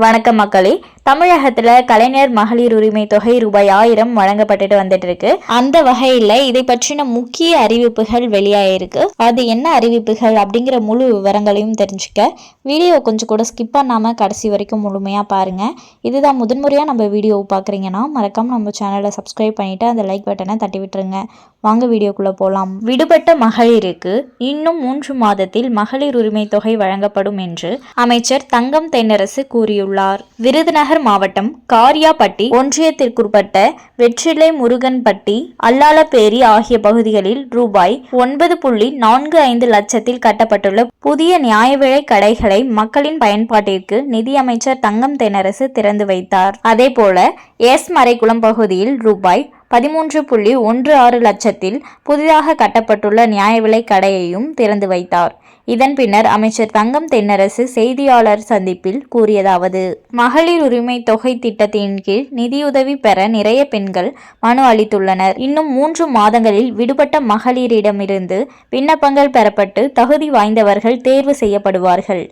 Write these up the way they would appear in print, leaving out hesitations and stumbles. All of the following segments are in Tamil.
வணக்கம் மக்களே. தமிழகத்துல கலைஞர் மகளிர் உரிமை தொகை ரூபாய் 1000 வழங்கப்பட்டுட்டு வந்துட்டு இருக்கு. அந்த வகையில இதை பற்றின முக்கிய அறிவிப்புகள் வெளியாயிருக்கு. அது என்ன அறிவிப்புகள் அப்படிங்கிற முழு விவரங்களையும் தெரிஞ்சுக்க வீடியோ கொஞ்சம் கூட ஸ்கிப் பண்ணாம கடைசி வரைக்கும் முழுமையா பாருங்க. இதுதான் முதன்முறையா நம்ம வீடியோ பாக்குறீங்கன்னா மறக்காம நம்ம சேனலை சப்ஸ்கிரைப் பண்ணிட்டு அந்த லைக் பட்டனை தட்டி விட்டுருங்க. வாங்க வீடியோக்குள்ள போலாம். விடுபட்ட மகளிருக்கு இன்னும் 3 மாதத்தில் மகளிர் உரிமை தொகை வழங்கப்படும் என்று அமைச்சர் தங்கம் தென்னரசு கூறியுள்ளார். விருதுநகர் மாவட்டம் காரியாபட்டி ஒன்றியத்திற்குட்பட்ட வெற்றிலை முருகன்பட்டி, அல்லாலப்பேரி ஆகிய பகுதிகளில் ரூபாய் 9.45 லட்சத்தில் கட்டப்பட்டுள்ள புதிய நியாய விலை கடைகளை மக்களின் பயன்பாட்டிற்கு நிதியமைச்சர் தங்கம் தென்னரசு திறந்து வைத்தார். அதேபோல எஸ் மறைக்குளம் பகுதியில் ரூபாய் 13.16 லட்சத்தில் புதிதாக கட்டப்பட்டுள்ள நியாய விலை கடையையும் திறந்து வைத்தார். இதன் பின்னர் அமைச்சர் தங்கம் தென்னரசு செய்தியாளர் சந்திப்பில் கூறியதாவது: மகளிர் உரிமை தொகை திட்டத்தின் கீழ் நிதியுதவி பெற நிறைய பெண்கள் மனு அளித்துள்ளனர். இன்னும் 3 மாதங்களில் விடுபட்ட மகளிரிடமிருந்து விண்ணப்பங்கள் பெறப்பட்டு தகுதி வாய்ந்தவர்கள் தேர்வு செய்யப்படுவார்கள்.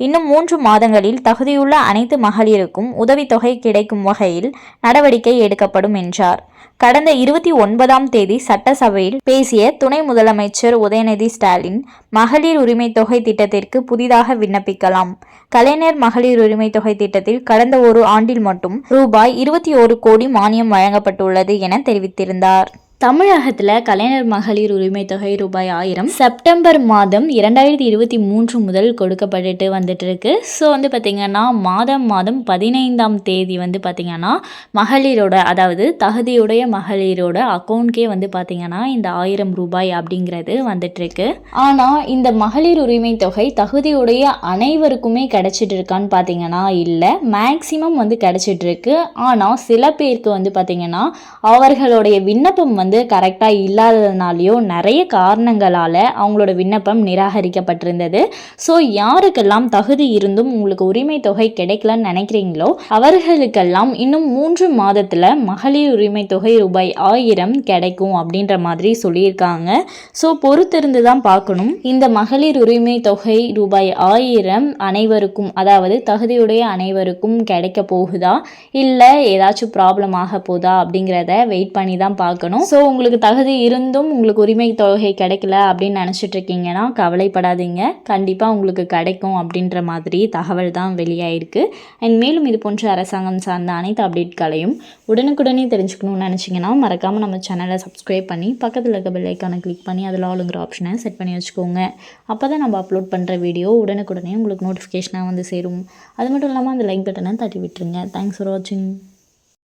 இன்னும் 3 மாதங்களில் தகுதியுள்ள அனைத்து மகளிருக்கும் உதவித்தொகை கிடைக்கும் வகையில் நடவடிக்கை எடுக்கப்படும் என்றார். கடந்த 29ஆம் தேதி சட்டசபையில் பேசிய துணை முதலமைச்சர் உதயநிதி ஸ்டாலின், மகளிர் உரிமை தொகை திட்டத்திற்கு புதிதாக விண்ணப்பிக்கலாம். கலைஞர் மகளிர் உரிமை தொகை திட்டத்தில் கடந்த ஒரு ஆண்டில் மட்டும் ரூபாய் 21 கோடி மானியம் வழங்கப்பட்டுள்ளது என தெரிவித்திருந்தார். தமிழகத்தில் கலைஞர் மகளிர் உரிமை தொகை ரூபாய் 1000 செப்டம்பர் மாதம் 2023 முதல் கொடுக்கப்பட்டு வந்துட்டு இருக்கு. ஸோ பார்த்திங்கன்னா மாதம் 15ஆம் தேதி பார்த்திங்கன்னா மகளிரோட, அதாவது தகுதியுடைய மகளிரோட அக்கௌண்ட்கே பார்த்திங்கன்னா இந்த 1000 ரூபாய் அப்படிங்கிறது வந்துட்டு இருக்கு. ஆனால் இந்த மகளிர் உரிமை தொகை தகுதியுடைய அனைவருக்குமே கிடைச்சிட்டு இருக்கான்னு பார்த்திங்கன்னா இல்லை, மேக்சிமம் கிடைச்சிட்டு இருக்கு. ஆனால் சில பேருக்கு பார்த்திங்கன்னா அவர்களுடைய விண்ணப்பம் கரெக்டாக இல்லாததுனாலையோ நிறைய காரணங்களால் அவங்களோட விண்ணப்பம் நிராகரிக்கப்பட்டிருந்தது. ஸோ யாருக்கெல்லாம் தகுதி இருந்தும் உங்களுக்கு உரிமை தொகை கிடைக்கலன்னு நினைக்கிறீங்களோ அவர்களுக்கெல்லாம் இன்னும் 3 மாதத்தில் மகளிர் உரிமை தொகை ரூபாய் 1000 கிடைக்கும் அப்படின்ற மாதிரி சொல்லியிருக்காங்க. ஸோ பொறுத்திருந்து தான் பார்க்கணும். இந்த மகளிர் உரிமை தொகை ரூபாய் 1000 அனைவருக்கும், அதாவது தகுதியுடைய அனைவருக்கும் கிடைக்க போகுதா இல்லை ஏதாச்சும் ப்ராப்ளம் ஆக போதா அப்படிங்கிறத வெயிட் பண்ணி தான் பார்க்கணும். ஸோ உங்களுக்கு தகுதி இருந்தும் உங்களுக்கு உரிமை தொகை கிடைக்கல அப்படின்னு நினச்சிட்டு இருக்கீங்கன்னா கவலைப்படாதீங்க, கண்டிப்பாக உங்களுக்கு கிடைக்கும் அப்படின்ற மாதிரி தகவல் தான் வெளியாயிருக்கு. அண்ட் மேலும் இது போன்ற அரசாங்கம் சார்ந்த அனைத்து அப்டேட்களையும் உடனுக்குடனே தெரிஞ்சுக்கணும்னு நினச்சிங்கன்னா மறக்காமல் நம்ம சேனலை சப்ஸ்கிரைப் பண்ணி பக்கத்தில் இருக்க பெல் ஐக்கானை கிளிக் பண்ணி அதில் ஆளுங்கிற ஆப்ஷனை செட் பண்ணி வச்சுக்கோங்க. அப்போ தான் நம்ம அப்லோட் பண்ணுற வீடியோ உடனுக்குடனே உங்களுக்கு நோட்டிஃபிகேஷனாக சேரும். அது மட்டும் இல்லாமல் அந்த லைக் பட்டனை தட்டி விட்டுருங்க. தேங்க்ஸ் ஃபார் வாட்சிங்.